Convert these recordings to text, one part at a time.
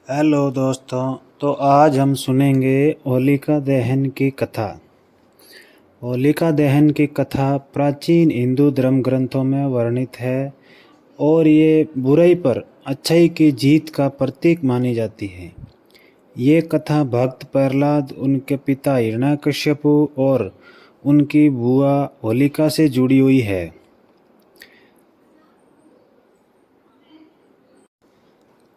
Hello दोस्तों। तो आज हम सुनेंगे होलिका दहन की कथा। होलिका दहन की कथा प्राचीन हिंदू धर्म ग्रंथों में वर्णित है और ये बुराई पर अच्छाई की जीत का प्रतीक मानी जाती है। ये कथा भक्त प्रहलाद, उनके पिता हिरण्यकश्यपु और उनकी बुआ होलिका से जुड़ी हुई है।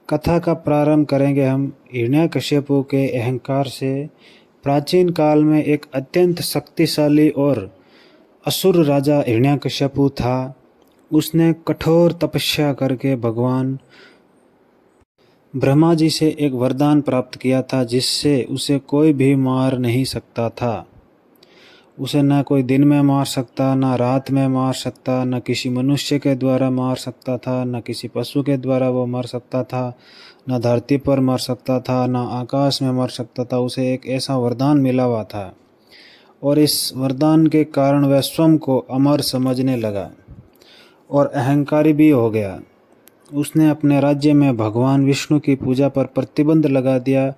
कथा का प्रारंभ करेंगे हम हिरण्यकश्यपु के अहंकार से। प्राचीन काल में एक अत्यंत शक्तिशाली और असुर राजा हिरण्यकश्यपु था। उसने कठोर तपस्या करके भगवान ब्रह्मा जी से एक वरदान प्राप्त किया था, जिससे उसे कोई भी मार नहीं सकता था। उसे न कोई दिन में मार सकता, न रात में मार सकता, न किसी मनुष्य के द्वारा मार सकता था, न किसी पशु के द्वारा वो मर सकता था, न धरती पर मर सकता था, न आकाश में मर सकता था। उसे एक ऐसा वरदान मिला हुआ था और इस वरदान के कारण वह स्वयं को अमर समझने लगा और अहंकारी भी हो गया। उसने अपने राज्य में भगवान विष्णु की पूजा पर प्रतिबंध लगा दिया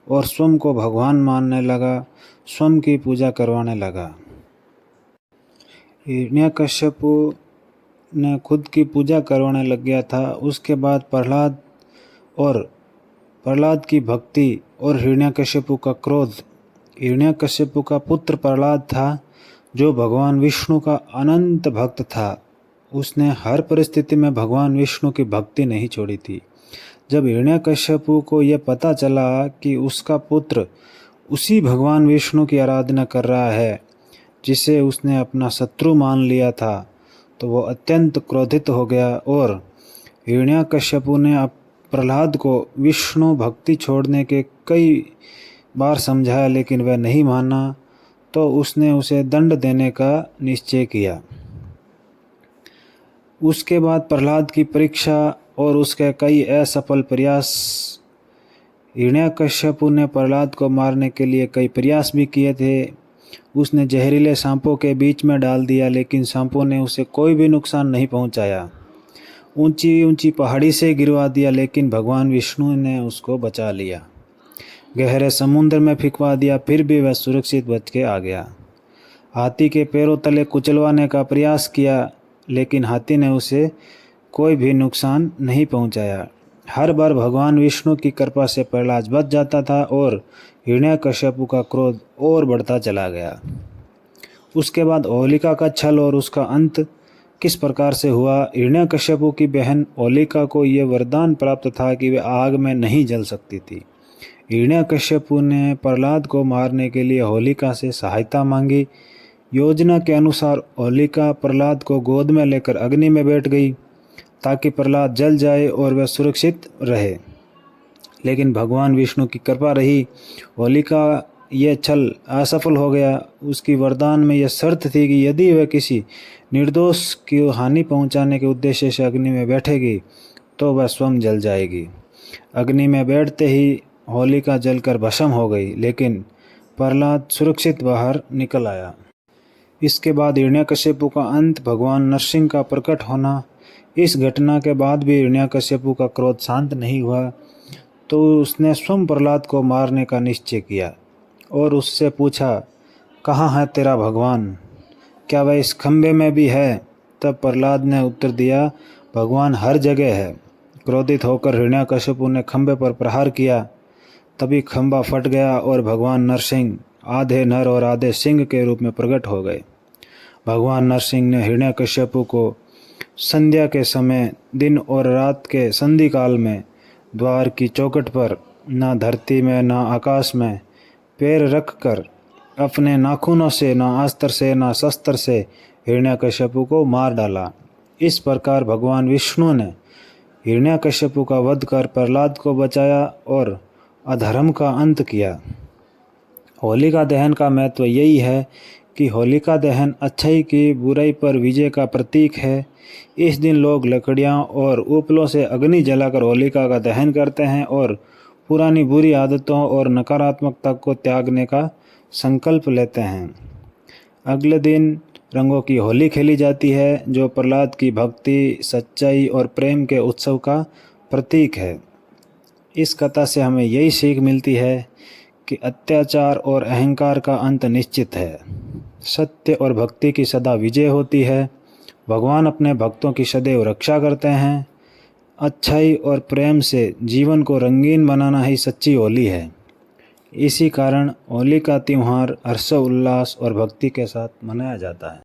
और स्वयं को भगवान मानने लगा, स्वयं की पूजा करवाने लगा। हिरण्यकश्यपु ने खुद की पूजा करवाने लग गया था। उसके बाद प्रहलाद की भक्ति और हिरण्यकश्यपु का क्रोध। हिरण्यकश्यपु का पुत्र प्रहलाद था, जो भगवान विष्णु का अनंत भक्त था। उसने हर परिस्थिति में भगवान विष्णु की भक्ति नहीं छोड़ी थी। जब हिरण्यकश्यपु को यह पता चला कि उसका पुत्र उसी भगवान विष्णु की आराधना कर रहा है जिसे उसने अपना शत्रु मान लिया था, तो वो अत्यंत क्रोधित हो गया और हिरण्यकश्यपु ने प्रहलाद को विष्णु भक्ति छोड़ने के कई बार समझाया, लेकिन वह नहीं माना। तो उसने उसे दंड देने का निश्चय किया। उसके बाद प्रहलाद की परीक्षा और उसके कई असफल प्रयास। हिरण्यकश्यपु ने प्रहलाद को मारने के लिए कई प्रयास भी किए थे। उसने जहरीले सांपों के बीच में डाल दिया, लेकिन सांपों ने उसे कोई भी नुकसान नहीं पहुंचाया। ऊंची ऊंची पहाड़ी से गिरवा दिया, लेकिन भगवान विष्णु ने उसको बचा लिया। गहरे समुद्र में फिकवा दिया, फिर भी वह सुरक्षित बच के आ गया। हाथी के पैरों तले कुचलवाने का प्रयास किया, लेकिन हाथी ने उसे कोई भी नुकसान नहीं पहुंचाया। हर बार भगवान विष्णु की कृपा से प्रहलाद बच जाता था और हिरण्यकश्यपु का क्रोध और बढ़ता चला गया। उसके बाद होलिका का छल और उसका अंत किस प्रकार से हुआ। हिरण्यकश्यपु की बहन होलिका को यह वरदान प्राप्त था कि वह आग में नहीं जल सकती थी। हिरण्यकश्यपु ने प्रहलाद को मारने के लिए होलिका से सहायता मांगी। योजना के अनुसार होलिका प्रहलाद को गोद में लेकर अग्नि में बैठ गई, ताकि प्रहलाद जल जाए और वह सुरक्षित रहे। लेकिन भगवान विष्णु की कृपा रही। होलिका यह छल असफल हो गया। उसकी वरदान में यह शर्त थी कि यदि वह किसी निर्दोष की हानि पहुंचाने के उद्देश्य से अग्नि में बैठेगी तो वह स्वयं जल जाएगी। अग्नि में बैठते ही होलिका जलकर भस्म हो गई, लेकिन प्रहलाद सुरक्षित बाहर निकल आया। इसके बाद हिरण्यकश्यपु का अंत, भगवान नरसिंह का प्रकट होना। इस घटना के बाद भी हिरण्यकश्यपु का क्रोध शांत नहीं हुआ, तो उसने स्वयं प्रहलाद को मारने का निश्चय किया और उससे पूछा, कहाँ है तेरा भगवान? क्या वह इस खंभे में भी है? तब प्रहलाद ने उत्तर दिया, भगवान हर जगह है। क्रोधित होकर हिरण्यकश्यपु ने खंभे पर प्रहार किया। तभी खंभा फट गया और भगवान नरसिंह आधे नर और आधे सिंह के रूप में प्रकट हो गए। भगवान नरसिंह ने हिरण्यकश्यपु को संध्या के समय, दिन और रात के संधि काल में, द्वार की चौखट पर, न धरती में न आकाश में पैर रखकर अपने नाखूनों से, न अस्त्र से न शस्त्र से हिरण्यकश्यपु को मार डाला। इस प्रकार भगवान विष्णु ने हिरण्यकश्यपु का वध कर प्रहलाद को बचाया और अधर्म का अंत किया। होलिका दहन का महत्व यही है कि होलिका दहन अच्छाई की बुराई पर विजय का प्रतीक है। इस दिन लोग लकड़ियाँ और उपलों से अग्नि जलाकर होलिका का दहन करते हैं और पुरानी बुरी आदतों और नकारात्मकता को त्यागने का संकल्प लेते हैं। अगले दिन रंगों की होली खेली जाती है, जो प्रहलाद की भक्ति, सच्चाई और प्रेम के उत्सव का प्रतीक है। इस कथा से हमें यही सीख मिलती है कि अत्याचार और अहंकार का अंत निश्चित है। सत्य और भक्ति की सदा विजय होती है। भगवान अपने भक्तों की सदैव रक्षा करते हैं। अच्छाई और प्रेम से जीवन को रंगीन बनाना ही सच्ची होली है। इसी कारण होली का त्यौहार हर्षोल्लास और भक्ति के साथ मनाया जाता है।